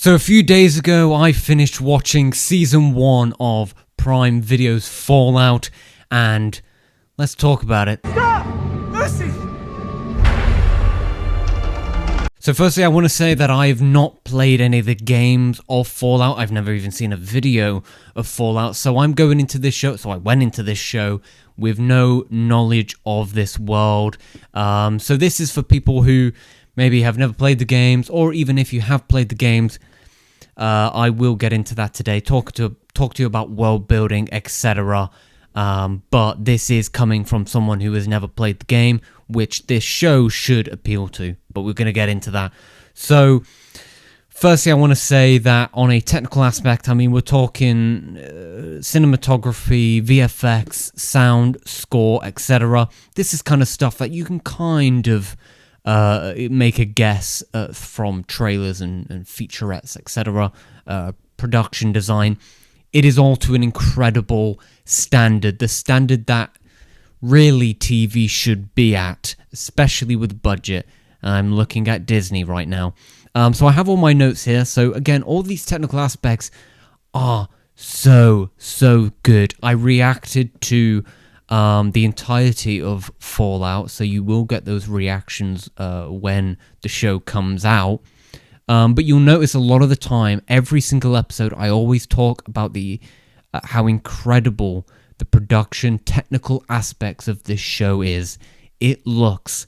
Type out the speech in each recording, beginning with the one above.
So a few days ago, I finished watching Season 1 of Prime Video's Fallout, and let's talk about it. Stop! Lucy! So firstly, I want to say that I have not played any of the games of Fallout. I've never even seen a video of Fallout, so I went into this show with no knowledge of this world. So this is for people who maybe have never played the games, or even if you have played the games. I will get into that today, talk to you about world building, etc. But this is coming from someone who has never played the game, which this show should appeal to, but we're going to get into that. So, firstly, I want to say that on a technical aspect, I mean, we're talking cinematography, VFX, sound, score, etc. This is kind of stuff that you can kind of make a guess from trailers and featurettes, etc. Production design. It is all to an incredible standard, the standard that really TV should be at, especially with budget. I'm looking at Disney right now. So I have all my notes here. So again, all these technical aspects are so good. I reacted to the entirety of Fallout, so you will get those reactions when the show comes out. But you'll notice a lot of the time, every single episode, I always talk about the how incredible the production, technical aspects of this show is. It looks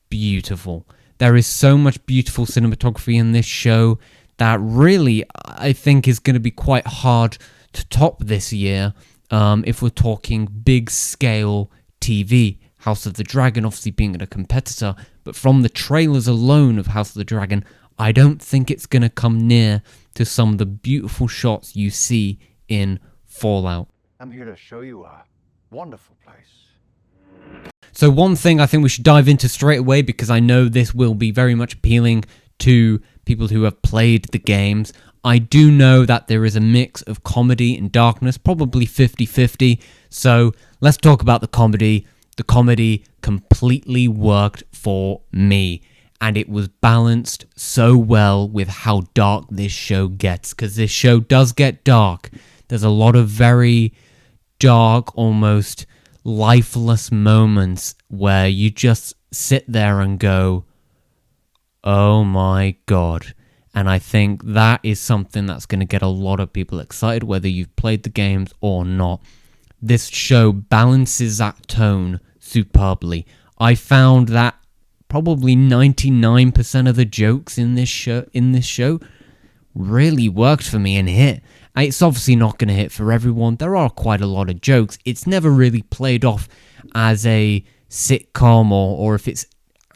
beautiful. There is so much beautiful cinematography in this show that really, I think, is going to be quite hard to top this year if we're talking big-scale TV. House of the Dragon obviously being a competitor, but from the trailers alone of House of the Dragon, I don't think it's going to come near to some of the beautiful shots you see in Fallout. I'm here to show you a wonderful place. So one thing I think we should dive into straight away, because I know this will be very much appealing to people who have played the games. I do know that there is a mix of comedy and darkness, probably 50-50. So let's talk about the comedy. The comedy completely worked for me, and it was balanced so well with how dark this show gets, because this show does get dark. There's a lot of very dark, almost lifeless moments where you just sit there and go, oh my god. And I think that is something that's going to get a lot of people excited, whether you've played the games or not. This show balances that tone superbly. I found that probably 99% of the jokes in this show really worked for me and hit. It's obviously not going to hit for everyone. There are quite a lot of jokes. It's never really played off as a sitcom or if it's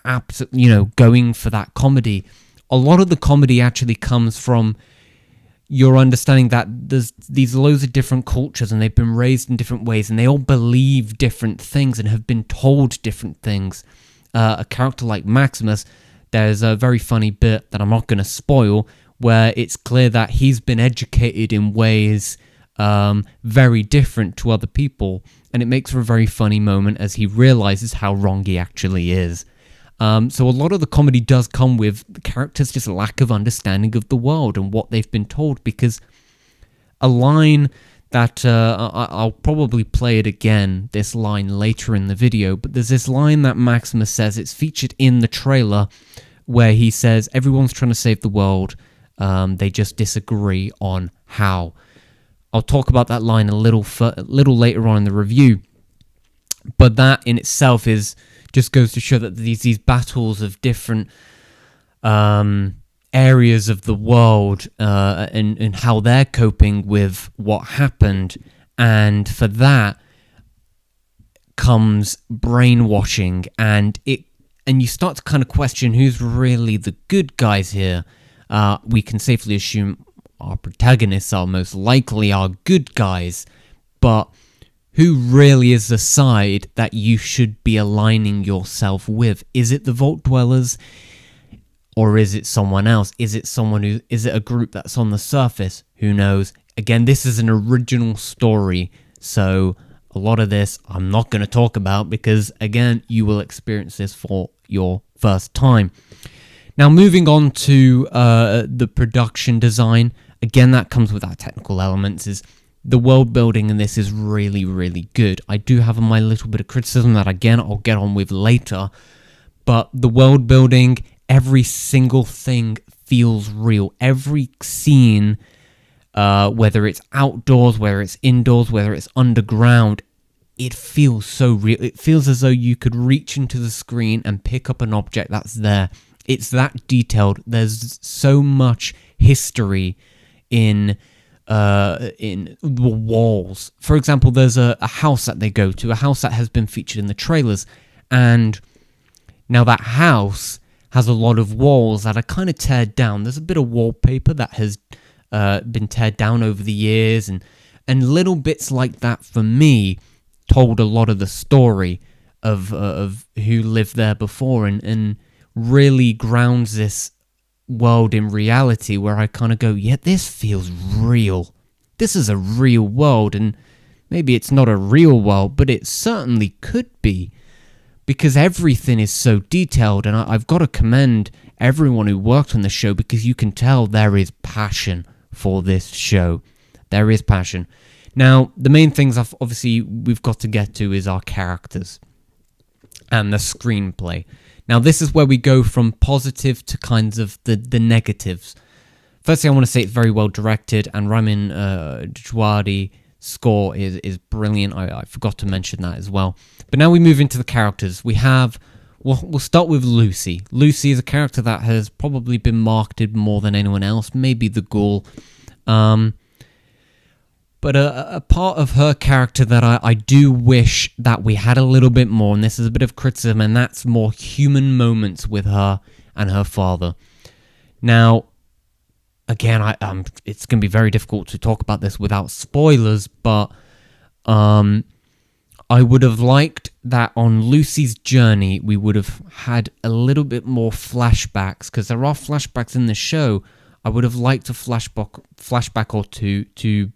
absolutely, going for that comedy. A lot of the comedy actually comes from your understanding that there's these loads of different cultures and they've been raised in different ways and they all believe different things and have been told different things. A character like Maximus, there's a very funny bit that I'm not going to spoil, where it's clear that he's been educated in ways very different to other people, and it makes for a very funny moment as he realizes how wrong he actually is. So a lot of the comedy does come with the characters' just lack of understanding of the world and what they've been told, because a line that I'll probably play it again, this line later in the video, but there's this line that Maximus says, it's featured in the trailer, where he says, everyone's trying to save the world, they just disagree on how. I'll talk about that line a little later on in the review, but that in itself just goes to show that these battles of different areas of the world and how they're coping with what happened, and for that comes brainwashing, and you start to kind of question who's really the good guys here. We can safely assume our protagonists are most likely our good guys, but who really is the side that you should be aligning yourself with? Is it the Vault Dwellers? Or is it someone else? Is it a group that's on the surface? Who knows? Again, this is an original story, so a lot of this I'm not going to talk about because, again, you will experience this for your first time. Now, moving on to the production design, again, that comes with our technical elements, is the world building in this is really, really good. I do have my little bit of criticism that, again, I'll get on with later, but the world building, every single thing feels real. Every scene, whether it's outdoors, whether it's indoors, whether it's underground, it feels so real. It feels as though you could reach into the screen and pick up an object that's there. It's that detailed. There's so much history in the walls. For example, there's a house that they go to, a house that has been featured in the trailers, and now that house has a lot of walls that are kind of teared down. There's a bit of wallpaper that has been teared down over the years, and little bits like that for me told a lot of the story of who lived there before, and really grounds this world in reality, where I kind of go, yeah, this feels real. This is a real world, and maybe it's not a real world, but it certainly could be, because everything is so detailed, and I've got to commend everyone who worked on the show, because you can tell there is passion for this show. There is passion. Now, the main things obviously we've got to get to is our characters and the screenplay. Now, this is where we go from positive to kinds of the negatives. Firstly, I want to say it's very well directed, and Ramin Djawadi's score is brilliant. I forgot to mention that as well. But now we move into the characters. We'll start with Lucy. Lucy is a character that has probably been marketed more than anyone else, maybe the Ghoul. But a part of her character that I do wish that we had a little bit more, and this is a bit of criticism, and that's more human moments with her and her father. Now, again, it's going to be very difficult to talk about this without spoilers, but I would have liked that on Lucy's journey, we would have had a little bit more flashbacks, because there are flashbacks in the show. I would have liked a flashback or two to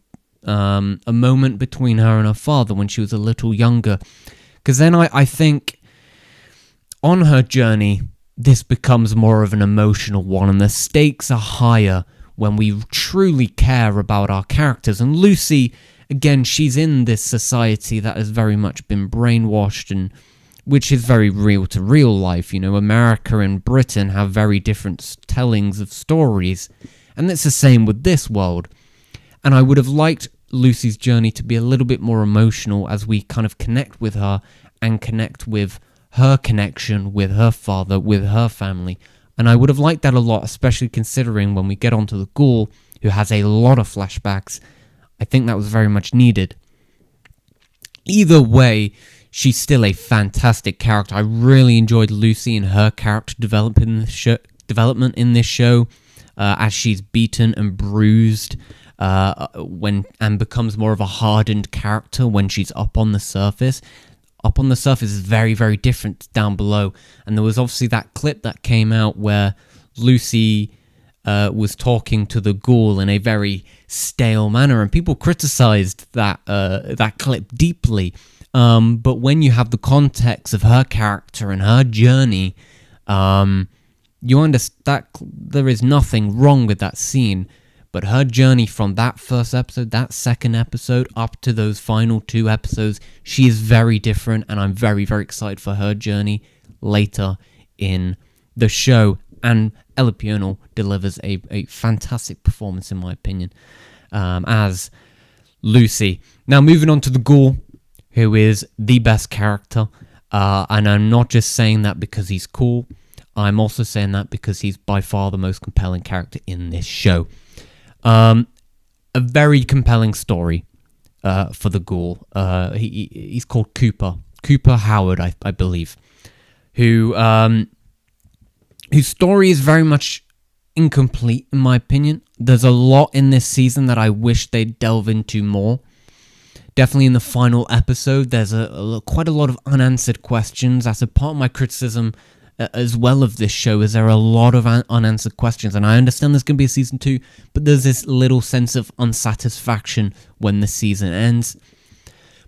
a moment between her and her father when she was a little younger, because then I think on her journey this becomes more of an emotional one, and the stakes are higher when we truly care about our characters. And Lucy, again, she's in this society that has very much been brainwashed, and which is very real to real life. You know, America and Britain have very different tellings of stories, and it's the same with this world. And I would have liked Lucy's journey to be a little bit more emotional as we kind of connect with her and connect with her connection with her father, with her family. And I would have liked that a lot, especially considering when we get onto the Ghoul, who has a lot of flashbacks. I think that was very much needed. Either way, she's still a fantastic character. I really enjoyed Lucy and her character development in this show, as she's beaten and bruised, and becomes more of a hardened character when she's up on the surface. Up on the surface is very, very different down below. And there was obviously that clip that came out where Lucy was talking to the Ghoul in a very stale manner, and people criticized that clip deeply. But when you have the context of her character and her journey, you understand that there is nothing wrong with that scene. But her journey from that first episode, that second episode, up to those final 2 episodes, she is very different, and I'm very, very excited for her journey later in the show. And Ella Piano delivers a fantastic performance, in my opinion, as Lucy. Now, moving on to the Ghoul, who is the best character, and I'm not just saying that because he's cool, I'm also saying that because he's by far the most compelling character in this show. A very compelling story for the Ghoul. He's called Cooper Howard, I believe, whose story is very much incomplete, in my opinion. There's a lot in this season that I wish they'd delve into more. Definitely in the final episode, there's quite a lot of unanswered questions. That's a part of my criticism as well of this show, is there are a lot of unanswered questions, and I understand there's going to be a season 2, but there's this little sense of unsatisfaction when the season ends.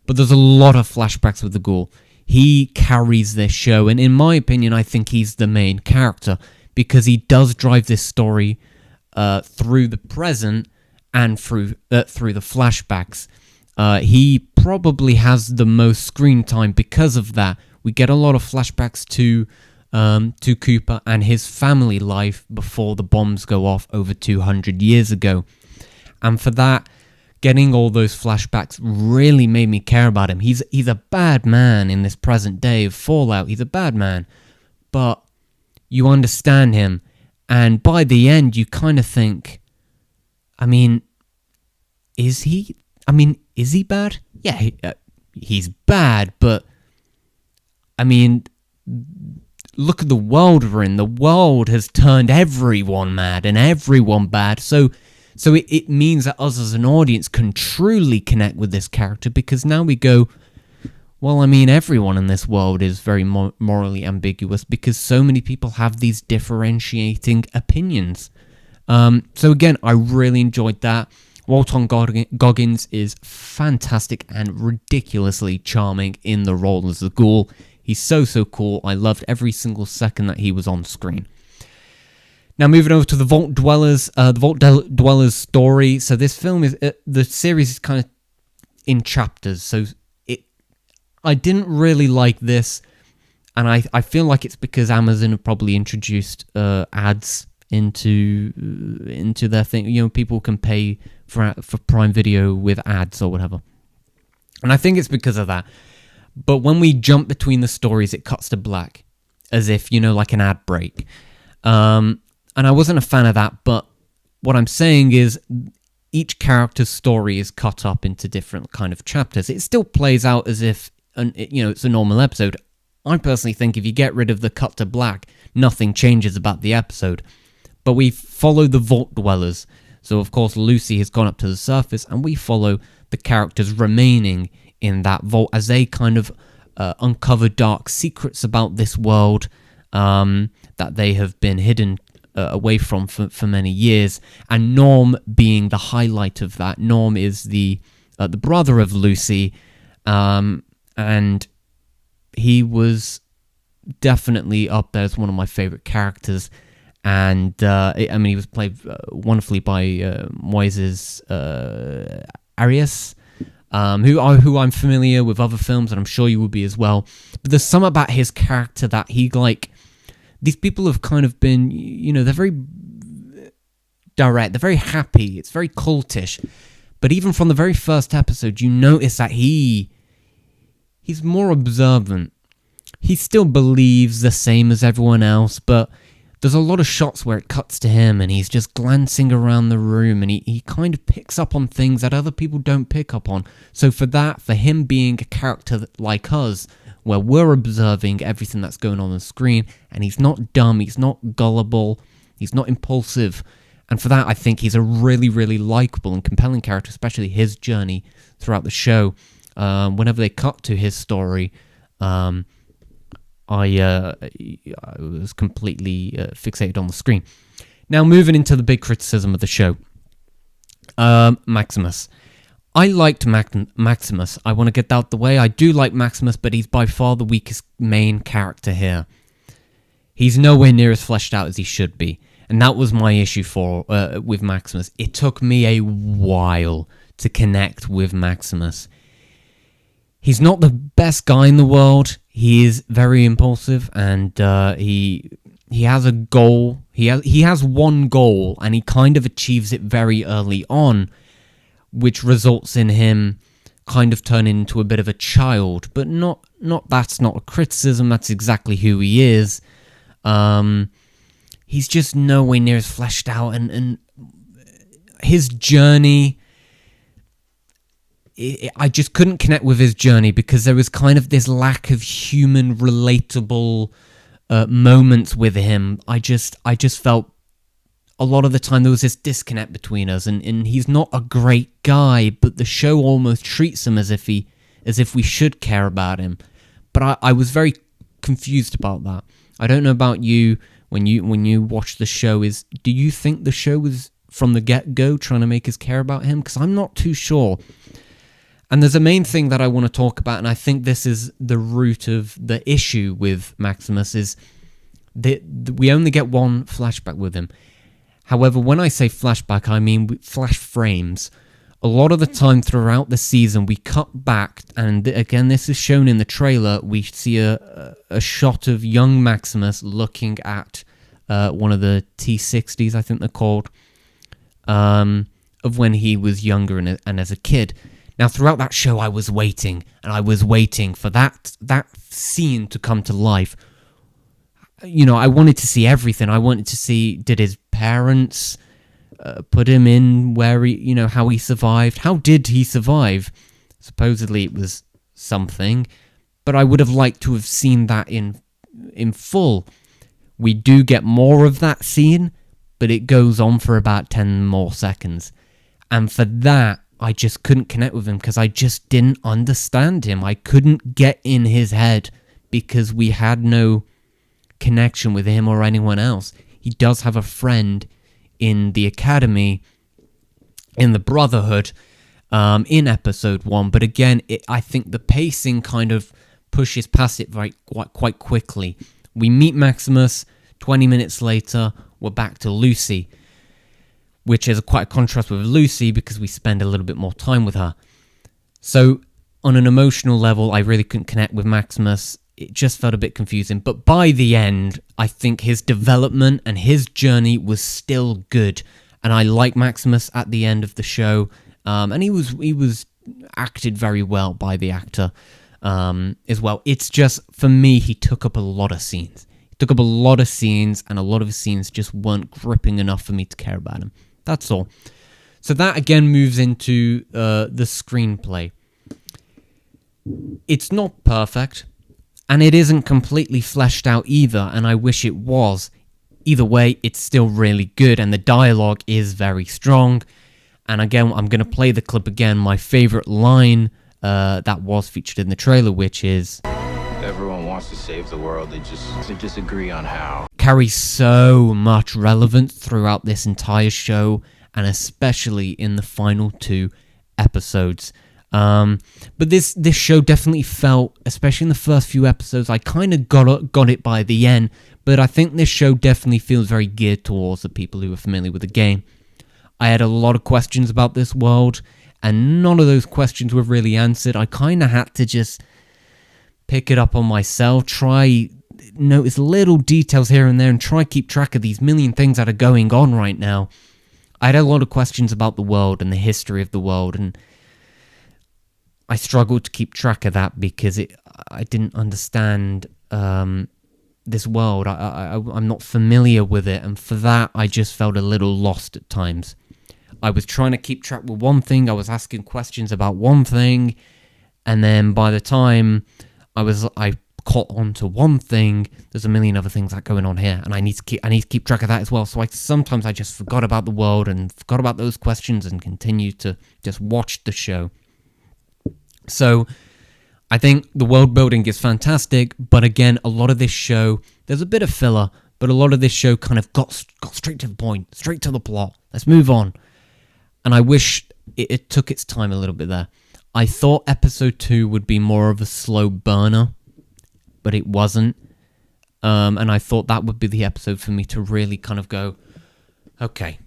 But there's a lot of flashbacks with the Ghoul. He carries this show, and in my opinion, I think he's the main character, because he does drive this story through the present and through the flashbacks. He probably has the most screen time because of that. We get a lot of flashbacks to Cooper and his family life before the bombs go off over 200 years ago. And for that, getting all those flashbacks really made me care about him. He's a bad man in this present day of Fallout. He's a bad man. But you understand him. And by the end, you kind of think, is he bad? Yeah, he's bad, but look at the world we're in. The world has turned everyone mad and everyone bad. So it means that us as an audience can truly connect with this character, because now we go, well, everyone in this world is very morally ambiguous because so many people have these differentiating opinions. So again, I really enjoyed that. Walton Goggins is fantastic and ridiculously charming in the role as the Ghoul. He's so cool. I loved every single second that he was on screen. Now moving over to the Vault Dwellers story. So this film is the series is kind of in chapters. So I didn't really like this, and I feel like it's because Amazon have probably introduced ads into their thing. People can pay for Prime Video with ads or whatever, and I think it's because of that. But when we jump between the stories, it cuts to black, as if like an ad break. And I wasn't a fan of that. But what I'm saying is, each character's story is cut up into different kind of chapters. It still plays out as if it's a normal episode. I personally think if you get rid of the cut to black, nothing changes about the episode. But we follow the Vault Dwellers. So, of course, Lucy has gone up to the surface, and we follow the characters remaining in that vault as they kind of uncover dark secrets about this world that they have been hidden away from for many years. And Norm being the highlight of that. Norm is the brother of Lucy, and he was definitely up there as one of my favorite characters. And he was played wonderfully by Moises Arias, who I'm familiar with other films, and I'm sure you will be as well. But there's some about his character that these people have kind of been, they're very direct, they're very happy, it's very cultish. But even from the very first episode, you notice that he's more observant. He still believes the same as everyone else, but there's a lot of shots where it cuts to him and he's just glancing around the room, and he kind of picks up on things that other people don't pick up on. So for him being a character like us, where we're observing everything that's going on the screen, and he's not dumb, he's not gullible, he's not impulsive. And for that, I think he's a really, really likable and compelling character, especially his journey throughout the show. Whenever they cut to his story, I was completely fixated on the screen. Now, moving into the big criticism of the show. Maximus. I liked Maximus. I want to get that out the way. I do like Maximus, but he's by far the weakest main character here. He's nowhere near as fleshed out as he should be. And that was my issue with Maximus. It took me a while to connect with Maximus. He's not the best guy in the world. He is very impulsive, and he has a goal. He has one goal, and he kind of achieves it very early on, which results in him kind of turning into a bit of a child. But that's not a criticism. That's exactly who he is. He's just nowhere near as fleshed out, and his journey, I just couldn't connect with his journey because there was kind of this lack of human relatable moments with him. I just felt a lot of the time there was this disconnect between us, and he's not a great guy, but the show almost treats him as if we should care about him. But I was very confused about that. I don't know about you. When you watch the show, do you think the show was from the get-go trying to make us care about him? Because I'm not too sure. And there's a main thing that I want to talk about, and I think this is the root of the issue with Maximus, is We only get one flashback with him. However, when I say flashback, I mean flash frames. A lot of the time throughout the season, we cut back, and again, this is shown in the trailer. We see a shot of young Maximus looking at one of the T60s, I think they're called, of when he was younger and as a kid. Now, throughout that show, I was waiting, and I was waiting for that scene to come to life. You know, I wanted to see everything. I wanted to see, did his parents put him in where he, you know, how he survived? How did he survive? Supposedly it was something, but I would have liked to have seen that in full. We do get more of that scene, but it goes on for about 10 more seconds. And for that, I just couldn't connect with him because I just didn't understand him. I couldn't get in his head because we had no connection with him or anyone else. He does have a friend in the academy, in the Brotherhood, in episode 1, but again, I think the pacing kind of pushes past it quite quickly. We meet Maximus, 20 minutes later, we're back to Lucy, which is quite a contrast with Lucy because we spend a little bit more time with her. So, on an emotional level, I really couldn't connect with Maximus. It just felt a bit confusing. But by the end, I think his development and his journey was still good. And I like Maximus at the end of the show. And he was acted very well by the actor as well. It's just, for me, he took up a lot of scenes. He took up a lot of scenes, and a lot of his scenes just weren't gripping enough for me to care about him. That's all. So that again moves into the screenplay. It's not perfect, and it isn't completely fleshed out either, and I wish it was. Either way, it's still really good, and the dialogue is very strong. And again, I'm going to play the clip again. My favorite line that was featured in the trailer, which is, everyone wants to save the world, they just agree on how. Carries so much relevance throughout this entire show, and especially in the final 2 episodes. But this show definitely felt, especially in the first few episodes, I kind of got it by the end, but I think this show definitely feels very geared towards the people who are familiar with the game. I had a lot of questions about this world, and none of those questions were really answered. I kind of had to just pick it up on myself, try notice little details here and there, and try keep track of these million things that are going on right now. I had a lot of questions about the world and the history of the world, and I struggled to keep track of that because I didn't understand this world. I'm not familiar with it, and for that, I just felt a little lost at times. I was trying to keep track with one thing, I was asking questions about one thing, and then by the time I caught on to one thing, there's a million other things that are going on here, and I need to keep track of that as well. So sometimes I just forgot about the world and forgot about those questions and continued to just watch the show. So I think the world building is fantastic, but again, a lot of this show, there's a bit of filler, but a lot of this show kind of got straight to the point, straight to the plot. Let's move on. And I wish it took its time a little bit there. I thought episode 2 would be more of a slow burner, but it wasn't. And I thought that would be the episode for me to really kind of go, okay,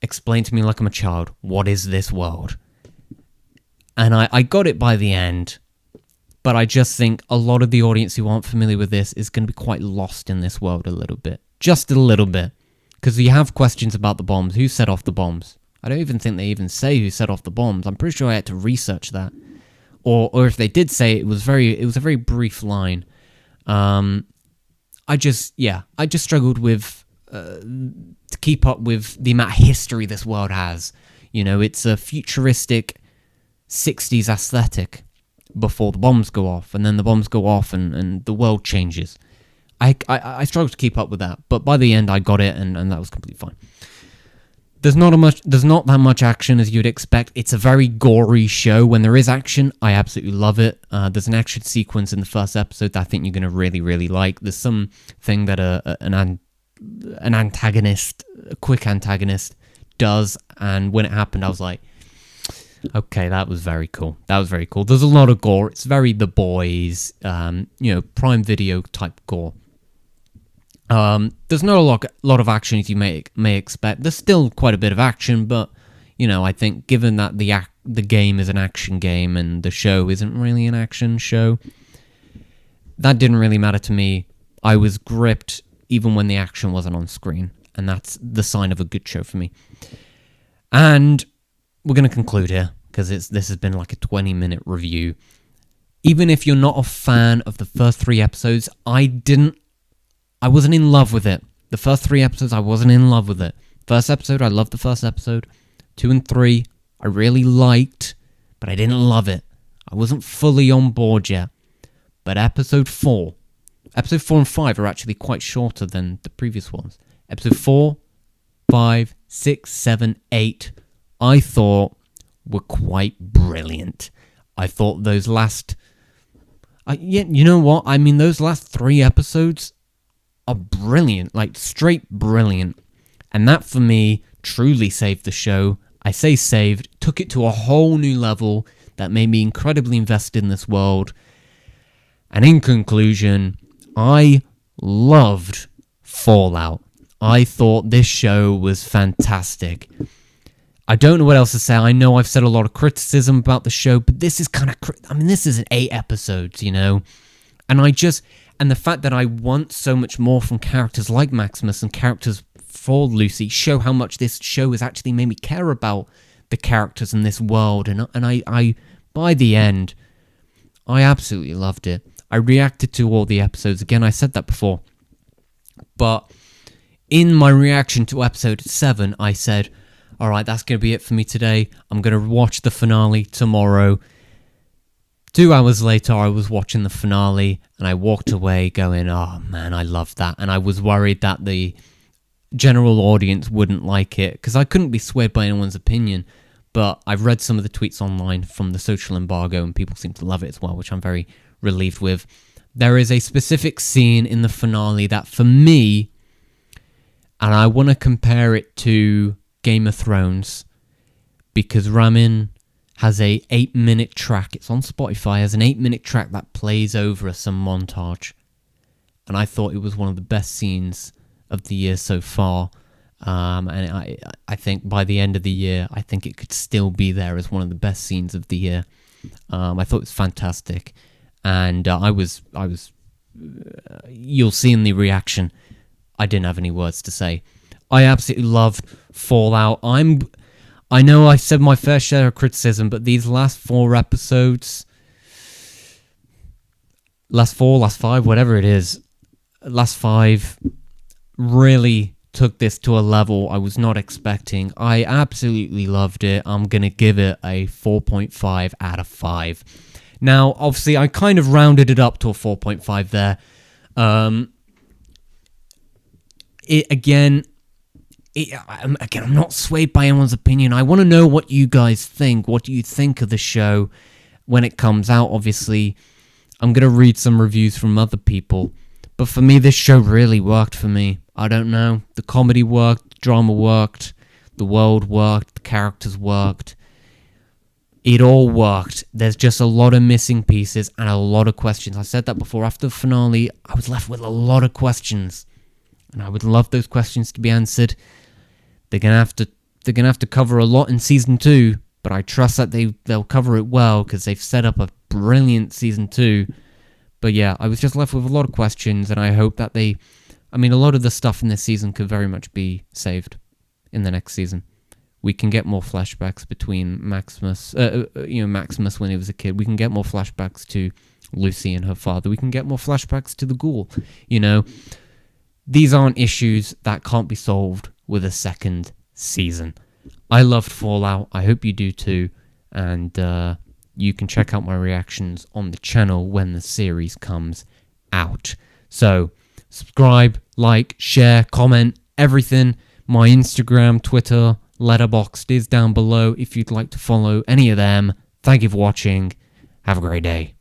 explain to me like I'm a child, what is this world? And I got it by the end, but I just think a lot of the audience who aren't familiar with this is going to be quite lost in this world a little bit. Just a little bit. Because you have questions about the bombs. Who set off the bombs? I don't even think they even say who set off the bombs. I'm pretty sure I had to research that. Or if they did say it, it was a very brief line. I just struggled with to keep up with the amount of history this world has. You know, it's a futuristic 60s aesthetic before the bombs go off, and then the bombs go off and the world changes. I struggled to keep up with that, but by the end I got it, and that was completely fine. There's not that much action as you'd expect. It's a very gory show. When there is action, I absolutely love it. There's an action sequence in the first episode that I think you're going to really, really like. There's something that an antagonist, a quick antagonist, does, and when it happened, I was like, okay, that was very cool. There's a lot of gore. It's very The Boys, Prime Video type gore. There's not a lot of action as you may expect. There's still quite a bit of action, but I think given that the game is an action game and the show isn't really an action show, that didn't really matter to me. I was gripped even when the action wasn't on screen, and that's the sign of a good show for me. And we're going to conclude here, because this has been like a 20-minute review. Even if you're not a fan of the first 3 episodes, I wasn't in love with it. The first 3 episodes, I wasn't in love with it. First episode, I loved the first episode. 2 and 3, I really liked, but I didn't love it. I wasn't fully on board yet. But episode 4 and 5 are actually quite shorter than the previous ones. Episode 4, 5, 6, 7, 8, I thought were quite brilliant. I thought those last... you know what? I mean, those last 3 episodes are brilliant. Like, straight brilliant. And that, for me, truly saved the show. I say saved, took it to a whole new level that made me incredibly invested in this world. And in conclusion, I loved Fallout. I thought this show was fantastic. I don't know what else to say. I know I've said a lot of criticism about the show, but this is kind of... this is 8 episodes, And the fact that I want so much more from characters like Maximus and characters for Lucy show how much this show has actually made me care about the characters in this world. And I by the end, I absolutely loved it. I reacted to all the episodes. Again, I said that before. But in my reaction to episode 7, I said, all right, that's going to be it for me today. I'm going to watch the finale tomorrow. 2 hours later, I was watching the finale, and I walked away going, oh man, I loved that. And I was worried that the general audience wouldn't like it, because I couldn't be swayed by anyone's opinion. But I've read some of the tweets online from the social embargo, and people seem to love it as well, which I'm very relieved with. There is a specific scene in the finale that, for me, and I want to compare it to Game of Thrones, because Ramin has a 8-minute track. It's on Spotify. Has an 8-minute track that plays over some montage, and I thought it was one of the best scenes of the year so far. And I think by the end of the year, I think it could still be there as one of the best scenes of the year. I thought it was fantastic, and I was. You'll see in the reaction, I didn't have any words to say. I absolutely loved Fallout. I know I said my fair share of criticism, but these last 4 episodes, last 5, whatever it is, last 5 really took this to a level I was not expecting. I absolutely loved it. I'm going to give it a 4.5 out of 5. Now, obviously, I kind of rounded it up to a 4.5 there. I'm not swayed by anyone's opinion. I want to know what you guys think. What do you think of the show when it comes out? Obviously, I'm going to read some reviews from other people. But for me, this show really worked for me. I don't know. The comedy worked, the drama worked, the world worked, the characters worked. It all worked. There's just a lot of missing pieces and a lot of questions. I said that before. After the finale, I was left with a lot of questions. And I would love those questions to be answered. They're gonna have to cover a lot in season 2, but I trust that they'll cover it well, because they've set up a brilliant season 2. But yeah, I was just left with a lot of questions, and I hope that a lot of the stuff in this season could very much be saved in the next season. We can get more flashbacks between Maximus when he was a kid. We can get more flashbacks to Lucy and her father. We can get more flashbacks to the Ghoul. These aren't issues that can't be solved with a second season. I loved Fallout. I hope you do too. And you can check out my reactions on the channel when the series comes out. So, subscribe, like, share, comment, everything. My Instagram, Twitter, Letterboxd is down below if you'd like to follow any of them. Thank you for watching. Have a great day.